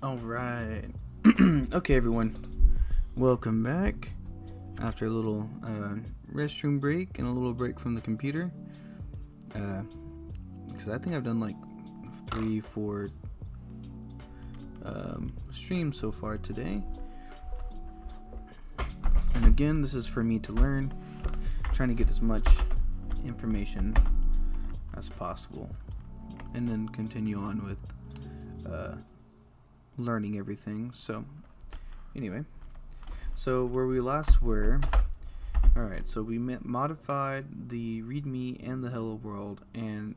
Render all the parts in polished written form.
Alright. Okay, everyone. Welcome back. After a little restroom break and a little break from the computer. Because I think I've done like 3-4 streams so far today. And again, this is for me to learn. Trying to get as much information as possible. And then continue on with learning everything. So anyway, so where we last were, alright, so we modified the readme and the hello world and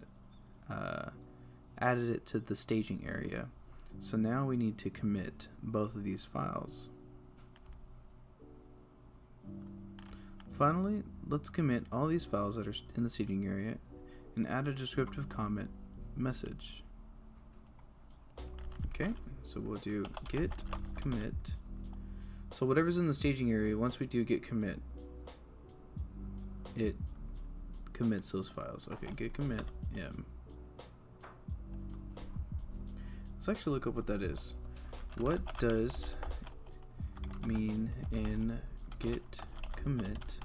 added it to the staging area. So now we need to commit both of these files. Finally, let's commit all these files that are in the staging area and add a descriptive comment message. Okay, so we'll do git commit. So whatever's in the staging area, once we do git commit, it commits those files. Okay, git commit m. Let's actually look up what that is. What does mean in git commit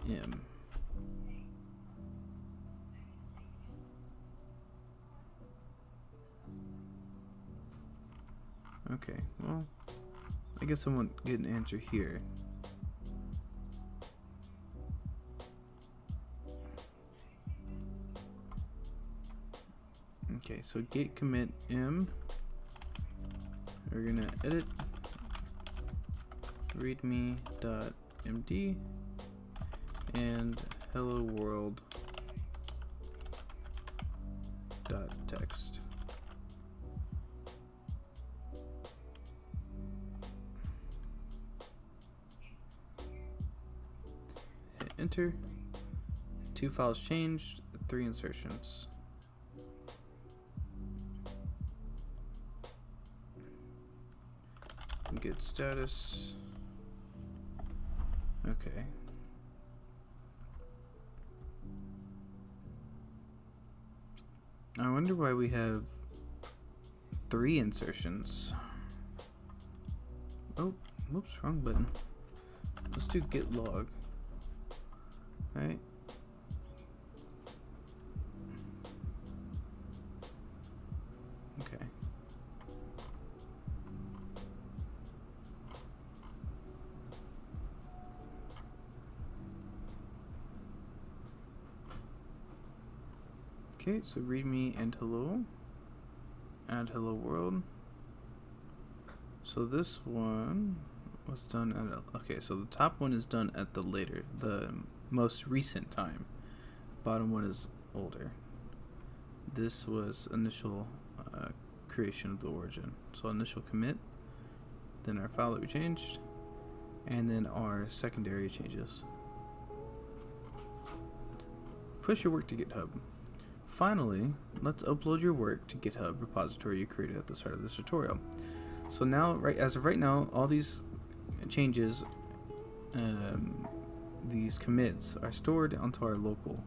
m? Okay, well, I guess I won't get an answer here. Okay, so git commit m. We're gonna edit readme.md and hello world .text. Hit enter. 2 files changed, 3 insertions. Git status. Okay. I wonder why we have 3 insertions. Oh, whoops, wrong button. Let's do git log. Right. Okay. Okay, so readme and hello. Add hello world. So this one was done at okay, so the top one is done at the most recent time. Bottom one is older. This was initial creation of the origin. So initial commit, then our file that we changed, and then our secondary changes. Push your work to GitHub. Finally, let's upload your work to GitHub repository you created at the start of this tutorial. So now, as of right now, all these changes, these commits are stored onto our local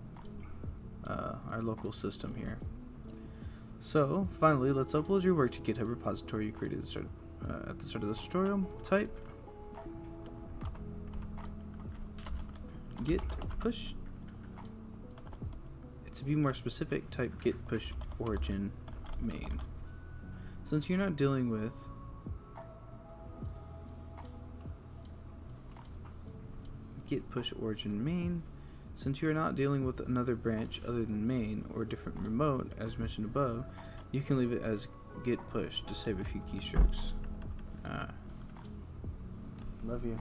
system here. So finally, let's upload your work to GitHub repository you created at the start of this tutorial. Type git push. To be more specific, type git push origin main. Since you're not dealing with git push origin main, since you're not dealing with another branch other than main or different remote as mentioned above, you can leave it as git push to save a few keystrokes. Love you.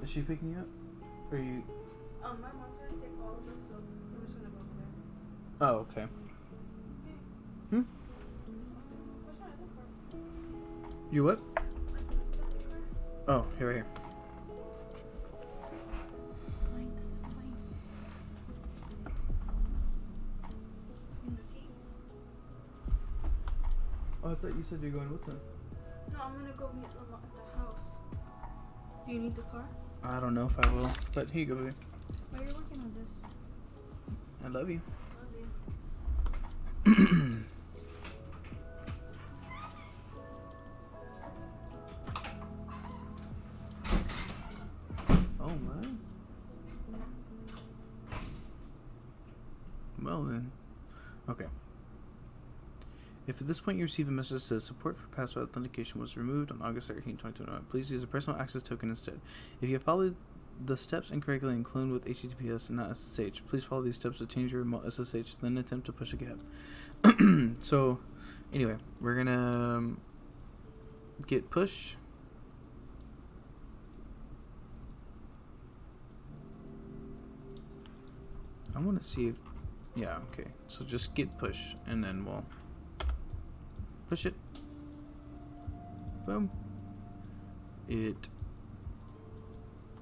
Is she picking you up? Or are you? My mom's gonna take all of us, so we're just gonna go over there. Oh, okay. Where's my other car? You what? Oh, here. Oh, I thought you said you're going with them. No, I'm gonna go meet them at the house. Do you need the car? I don't know if I will, but here you go, baby. Why are you working on this? I love you. Love you. Oh my. Well then. Okay. If at this point you receive a message that says support for password authentication was removed on August 13, 2021, please use a personal access token instead. If you have followed the steps incorrectly and cloned with HTTPS and not SSH, please follow these steps to change your remote SSH, then attempt to push a gap. So, anyway, we're gonna git push. I want to see if, yeah, okay. So just git push, and then we'll push it. Boom. It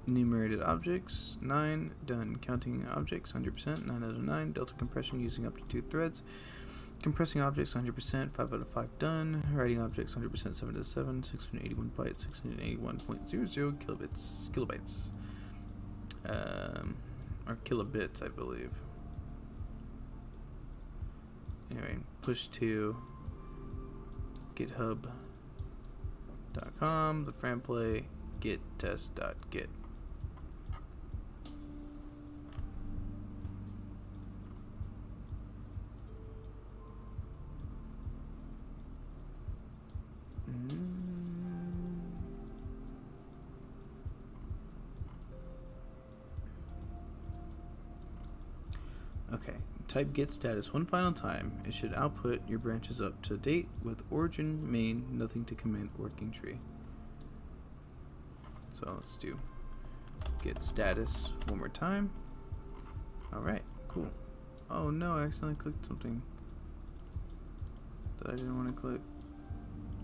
enumerated objects 9, done counting objects 100%, 9 out of 9. Delta compression using up to 2 threads. Compressing objects 100%, 5 out of 5 done. Writing objects 100%, 7 out of 7. 681 bytes, 681.00 kilobytes. Or kilobits, I believe. Anyway, push to github.com, the franplay git test.git. Okay, type git status one final time. It should output your branches up to date with origin, main, nothing to commit, working tree. So let's do git status one more time. Alright, cool. Oh no, I accidentally clicked something that I didn't want to click.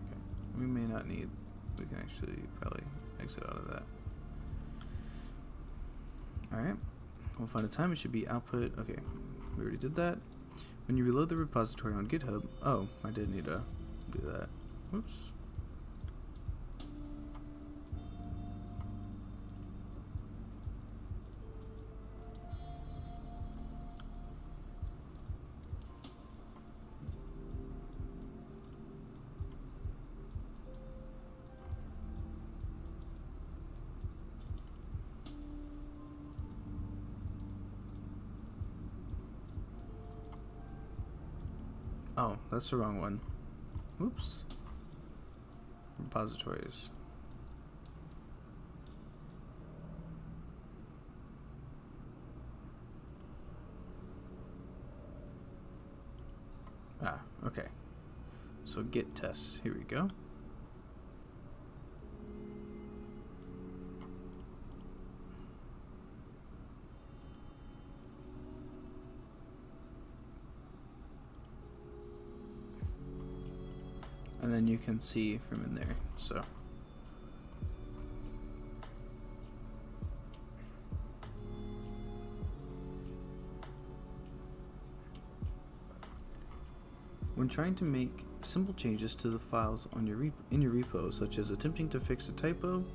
Okay, we may not need, we can actually probably exit out of that. Alright. We'll find a time. It should be output. Okay, we already did that. When you reload the repository on GitHub, oh, I did need to do that. Whoops. Oh, that's the wrong one. Oops. Repositories. Ah, okay. So git tests. Here we go. And then you can see from in there. So when trying to make simple changes to the files on your in your repo, such as attempting to fix a typo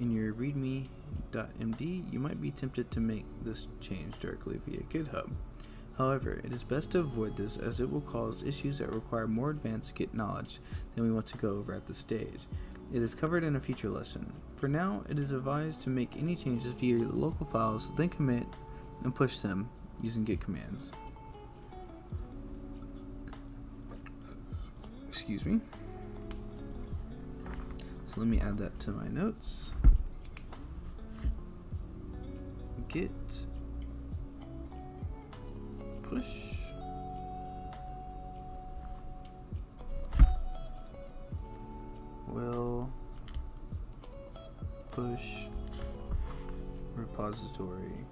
in your readme.md, you might be tempted to make this change directly via GitHub. However, it is best to avoid this as it will cause issues that require more advanced Git knowledge than we want to go over at this stage. It is covered in a future lesson. For now, it is advised to make any changes via your local files, then commit and push them using Git commands. Excuse me. So let me add that to my notes. Git push will push repository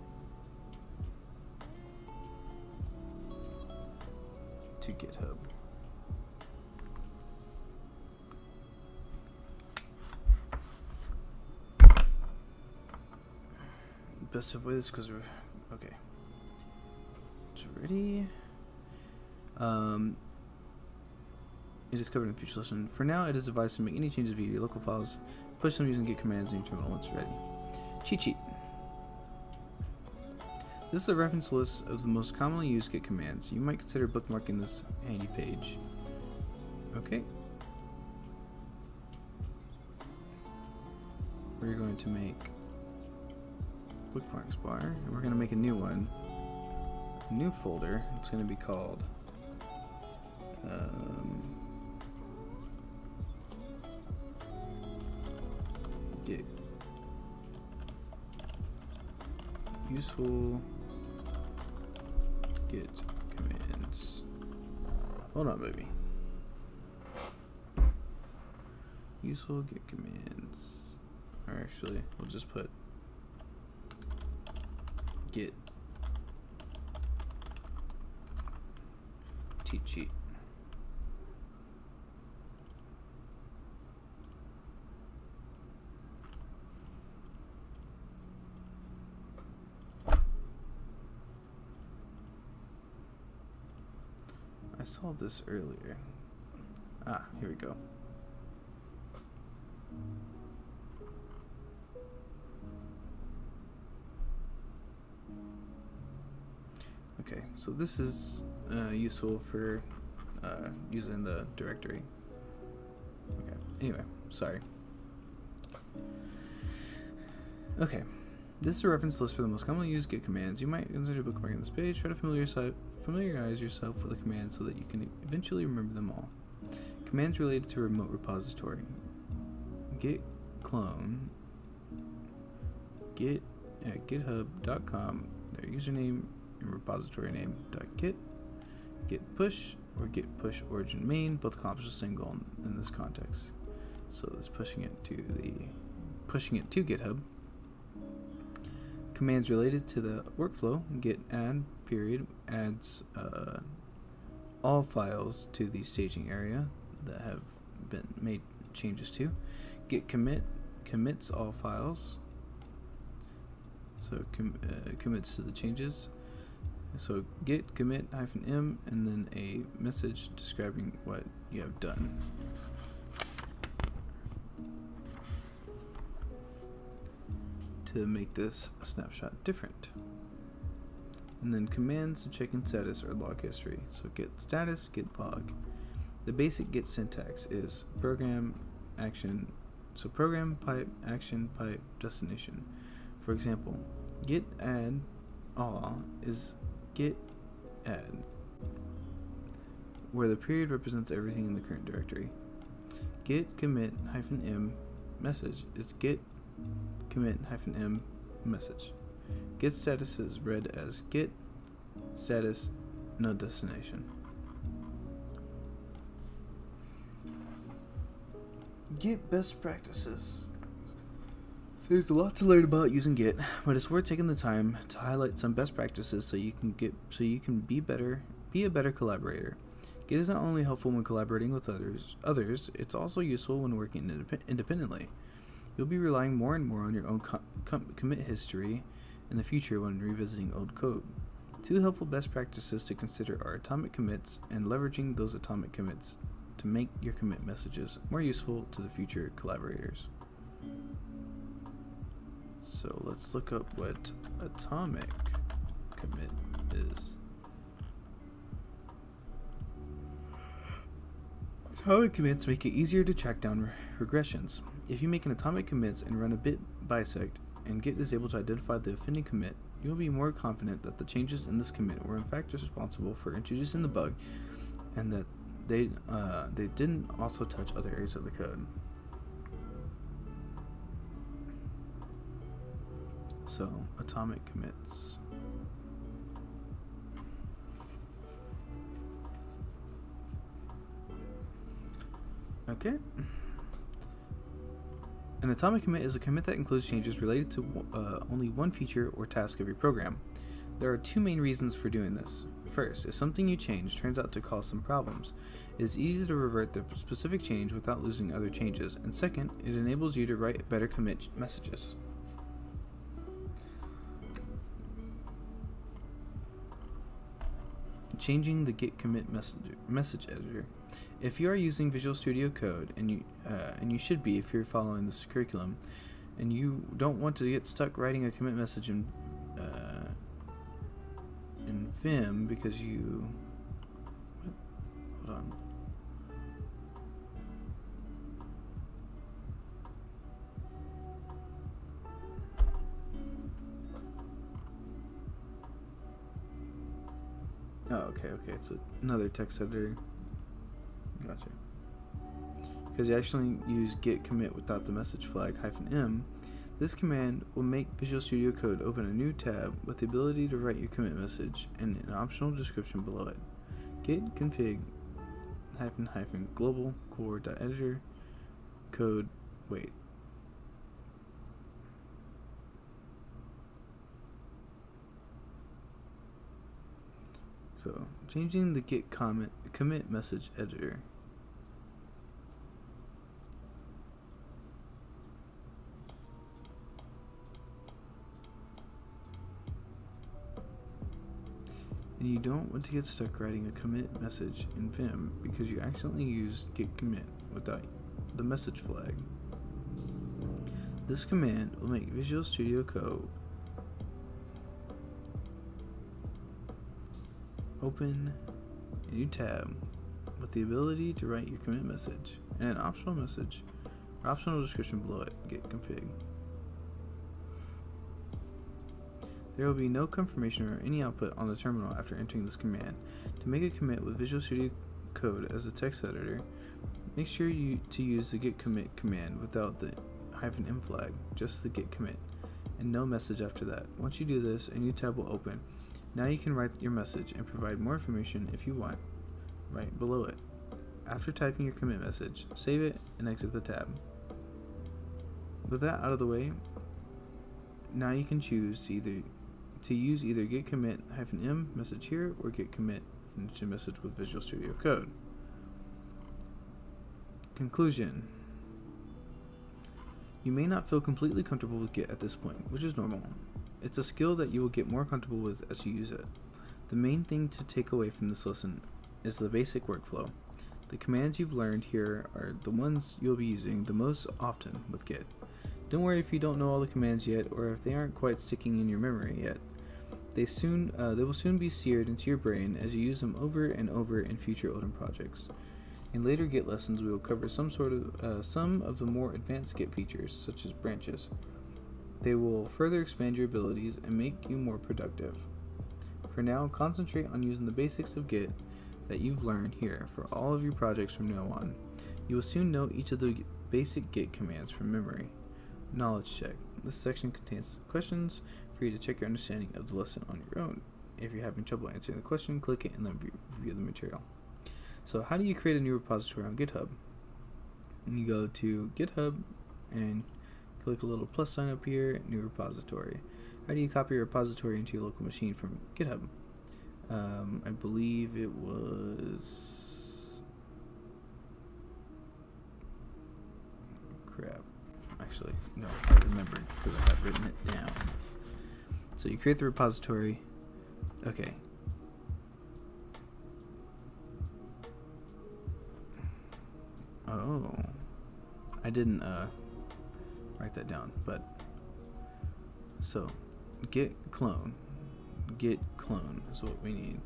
to GitHub. Best to avoid this because we're okay. Ready? It is covered in a future lesson. For now, it is advised to make any changes via your local files. Push them using Git commands in your terminal once ready. Cheat sheet. This is a reference list of the most commonly used Git commands. You might consider bookmarking this handy page. Okay. We're going to make bookmarks bar, and we're going to make a new one. A new folder. It's going to be called Git useful Git commands. Hold on, baby. Useful Git commands. Or actually, we'll just put Git cheat sheet. I saw this earlier. Ah, here we go. Okay, so this is useful for using the directory. Okay, anyway, sorry. Okay, this is a reference list for the most commonly used Git commands. You might consider bookmarking this page. Try to familiarize yourself with the commands so that you can eventually remember them all. Commands related to a remote repository. Git clone. Git at github.com. Their username and repository name .git. Git push or git push origin main. Both accomplish the same goal in this context. So it's pushing it to GitHub. Commands related to the workflow. Git add period adds all files to the staging area that have been made changes to. Git commit commits all files. So commits to the changes. So git commit -m and then a message describing what you have done. To make this snapshot different. And then commands to check in status or log history. So git status, git log. The basic git syntax is program, action, so program, pipe, action, pipe, destination. For example, git add all is git add, where the period represents everything in the current directory. Git commit -m message is git commit -m message. Git status is read as git status no destination. Git best practices. There's a lot to learn about using Git, but it's worth taking the time to highlight some best practices so you can be a better collaborator. Git is not only helpful when collaborating with others, it's also useful when working independently. You'll be relying more and more on your own commit history in the future when revisiting old code. Two helpful best practices to consider are atomic commits and leveraging those atomic commits to make your commit messages more useful to the future collaborators. So let's look up what atomic commit is. Atomic commits make it easier to track down regressions. If you make an atomic commits and run a bit bisect and Git is able to identify the offending commit, you will be more confident that the changes in this commit were in fact responsible for introducing the bug and that they didn't also touch other areas of the code. So, atomic commits. Okay. An atomic commit is a commit that includes changes related to only one feature or task of your program. There are two main reasons for doing this. First, if something you change turns out to cause some problems, it is easy to revert the specific change without losing other changes. And second, it enables you to write better commit messages. Changing the Git commit message editor. If you are using Visual Studio Code, and you should be if you're following this curriculum, and you don't want to get stuck writing a commit message Vim because you... What? Hold on. Oh, okay. It's another text editor. Gotcha. Because you actually use git commit without the message flag -m, this command will make Visual Studio Code open a new tab with the ability to write your commit message and an optional description below it. Git config -- global core.editor code wait. So, changing the git commit message editor. And you don't want to get stuck writing a commit message in Vim because you accidentally used git commit without the message flag. This command will make Visual Studio Code open a new tab with the ability to write your commit message and an optional message or optional description below it. Git config. There will be no confirmation or any output on the terminal after entering this command. To make a commit with Visual Studio Code as a text editor, make sure to use the git commit command without the -m flag, just the git commit, and no message after that. Once you do this, a new tab will open. Now you can write your message and provide more information if you want, right below it. After typing your commit message, save it and exit the tab. With that out of the way, now you can choose to use either git commit -m message here or git commit into message with Visual Studio Code. Conclusion. You may not feel completely comfortable with Git at this point, which is normal. It's a skill that you will get more comfortable with as you use it. The main thing to take away from this lesson is the basic workflow. The commands you've learned here are the ones you'll be using the most often with Git. Don't worry if you don't know all the commands yet or if they aren't quite sticking in your memory yet. They will soon be seared into your brain as you use them over and over in future Odin projects. In later Git lessons, we will cover some of the more advanced Git features, such as branches. They will further expand your abilities and make you more productive. For now, concentrate on using the basics of Git that you've learned here for all of your projects from now on. You will soon know each of the basic Git commands from memory. Knowledge check. This section contains questions for you to check your understanding of the lesson on your own. If you're having trouble answering the question, click it and then review the material. So how do you create a new repository on GitHub? You go to GitHub and click a little plus sign up here, new repository. How do you copy a repository into your local machine from GitHub? I believe it was... Crap. Actually, no, I remembered because I have written it down. So you create the repository. Okay. Oh. I didn't write that down, but so git clone is what we need.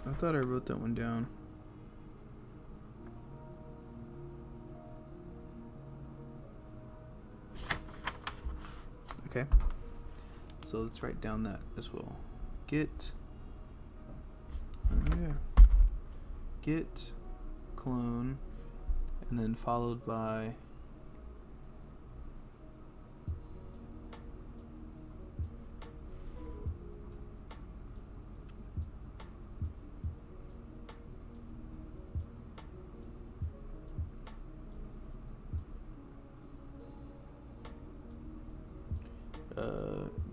I thought I wrote that one down. Okay. So let's write down that as well. Git clone, and then followed by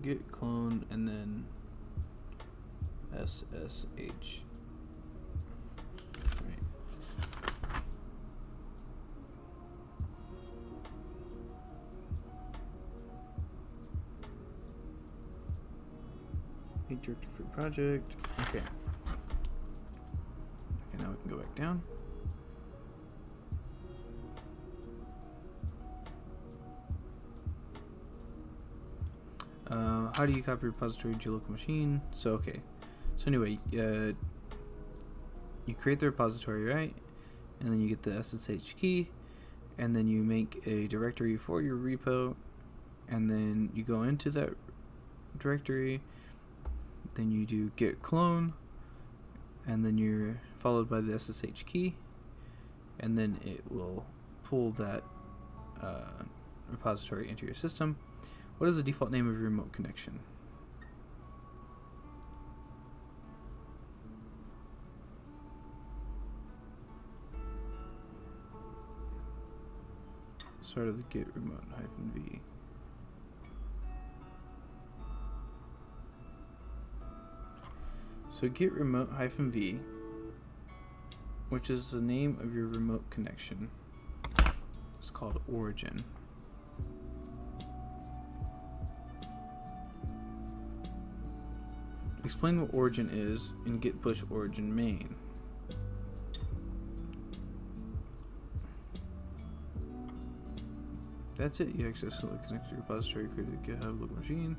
git clone and then SSH. Right. Make directory for project. Okay. Okay, now we can go back down. How do you copy a repository to your local machine? So, okay. So anyway, you create the repository, right? And then you get the SSH key, and then you make a directory for your repo, and then you go into that directory, then you do git clone, and then you're followed by the SSH key, and then it will pull that repository into your system. What is the default name of your remote connection? Start of the git remote -v. So git remote -v, which is the name of your remote connection. It's called origin. Explain what origin is in git push origin main. That's it. You access the connected repository created GitHub local machine.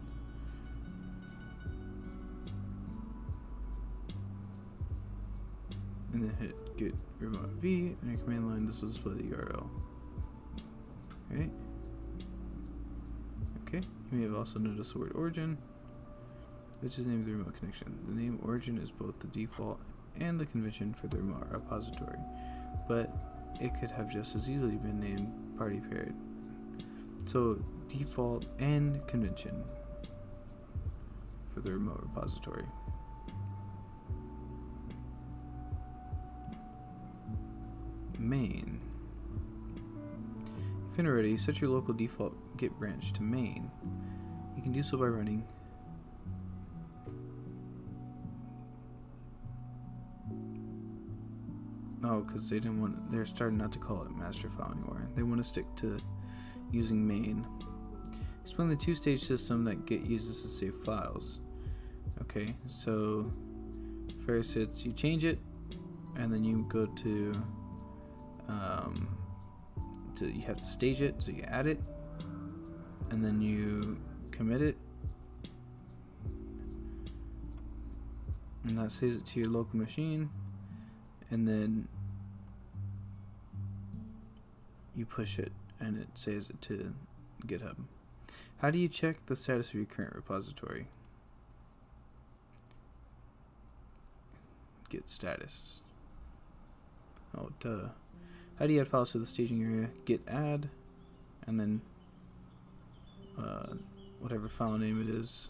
And then hit git remote v on your command line. This will display the URL. Right? Okay. You may have also noticed the word origin, which is the name of the remote connection. The name origin is both the default and the convention for the remote repository, but it could have just as easily been named party paired. So default and convention for the remote repository. Main. If you're not ready, set your local default git branch to main. You can do so by running because they're starting not to call it master file anymore. They want to stick to using main. Explain the two-stage system that Git uses to save files. Okay, so first you change it, and then you go to you have to stage it, so you add it, and then you commit it, and that saves it to your local machine, and then you push it and it saves it to GitHub. How do you check the status of your current repository? Git status. Oh, duh. How do you add files to the staging area? Git add, and then whatever file name it is.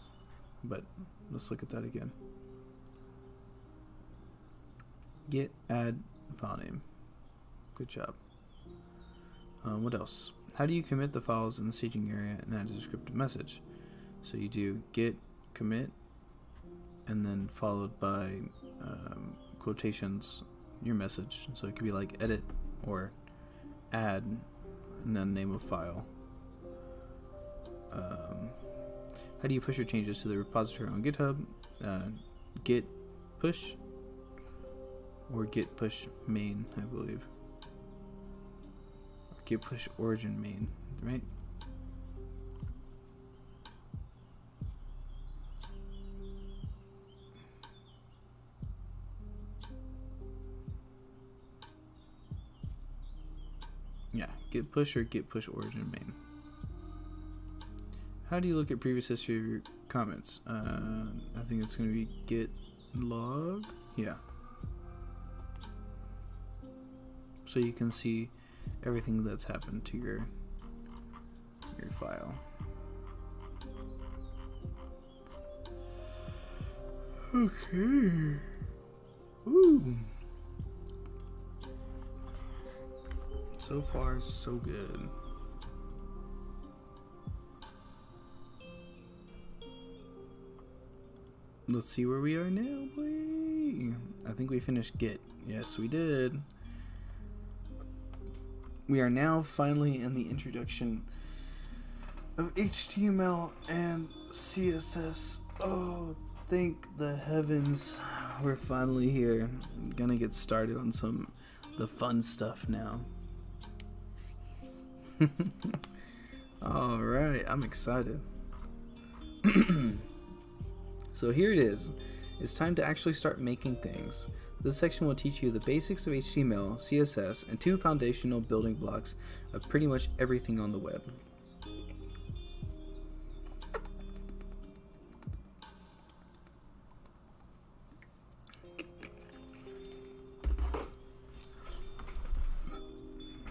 But let's look at that again. Git add file name. Good job. What else? How do you commit the files in the staging area and add a descriptive message? So you do git commit, and then followed by quotations, your message. So it could be like edit or add, and then name of file. How do you push your changes to the repository on GitHub? Git push or git push main, I believe. Or git push origin main, right? Yeah, git push or git push origin main. How do you look at previous history of your comments? I think it's going to be git log. Yeah. So you can see everything that's happened to your file. Okay. Ooh. So far, so good. Let's see where we are now, boy. I think we finished Git. Yes, we did. We are now finally in the introduction of HTML and CSS. Oh, thank the heavens. We're finally here. I'm gonna get started on the fun stuff now. Alright, I'm excited. So here it is. It's time to actually start making things. This section will teach you the basics of HTML, CSS, and 2 foundational building blocks of pretty much everything on the web.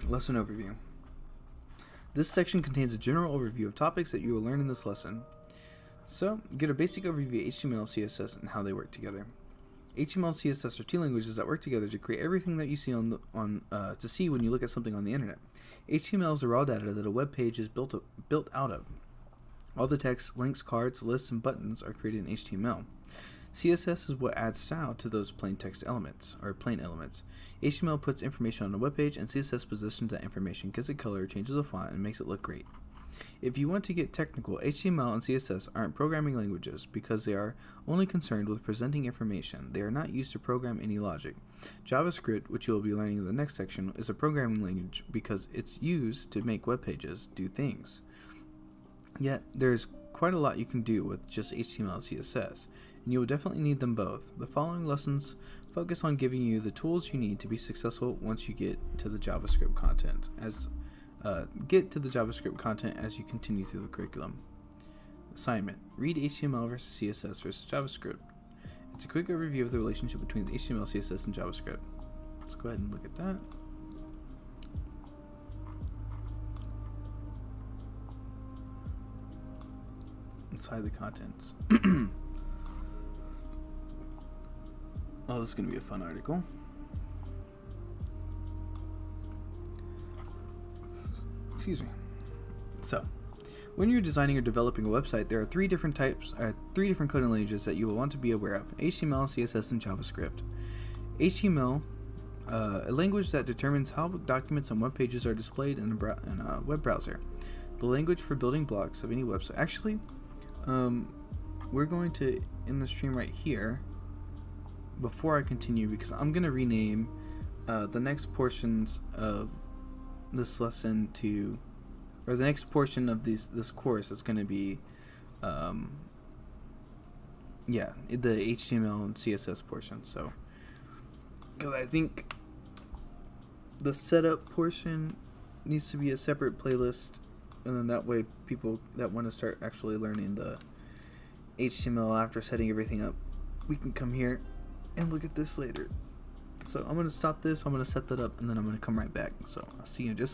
Lesson overview. This section contains a general overview of topics that you will learn in this lesson. So, get a basic overview of HTML, CSS, and how they work together. HTML and CSS are 2 languages that work together to create everything that you see to see when you look at something on the internet. HTML is the raw data that a web page is built out of. All the text, links, cards, lists, and buttons are created in HTML. CSS is what adds style to those plain text elements, or plain elements. HTML puts information on a web page, and CSS positions that information, gives it color, changes the font, and makes it look great. If you want to get technical, HTML and CSS aren't programming languages because they are only concerned with presenting information. They are not used to program any logic. JavaScript, which you will be learning in the next section, is a programming language because it's used to make web pages do things. Yet, there's quite a lot you can do with just HTML and CSS, and you will definitely need them both. The following lessons focus on giving you the tools you need to be successful once you get to the JavaScript content as you continue through the curriculum. Assignment: read HTML versus CSS versus JavaScript. It's a quick overview of the relationship between the HTML, CSS, and JavaScript. Let's go ahead and look at that. Let's hide the contents. Oh, this is going to be a fun article. Excuse me. So, when you're designing or developing a website, there are 3 different coding languages that you will want to be aware of: HTML, CSS, and JavaScript. HTML, a language that determines how documents and web pages are displayed in a web browser. The language for building blocks of any website. Actually, we're going to end the stream right here before I continue, because I'm going to rename the next portions of this lesson to, or the next portion of this course is going to be the HTML and CSS portion. So, because I think the setup portion needs to be a separate playlist, and then that way people that want to start actually learning the HTML after setting everything up, we can come here and look at this later. So I'm going to stop this, I'm going to set that up, and then I'm going to come right back. So I'll see you in just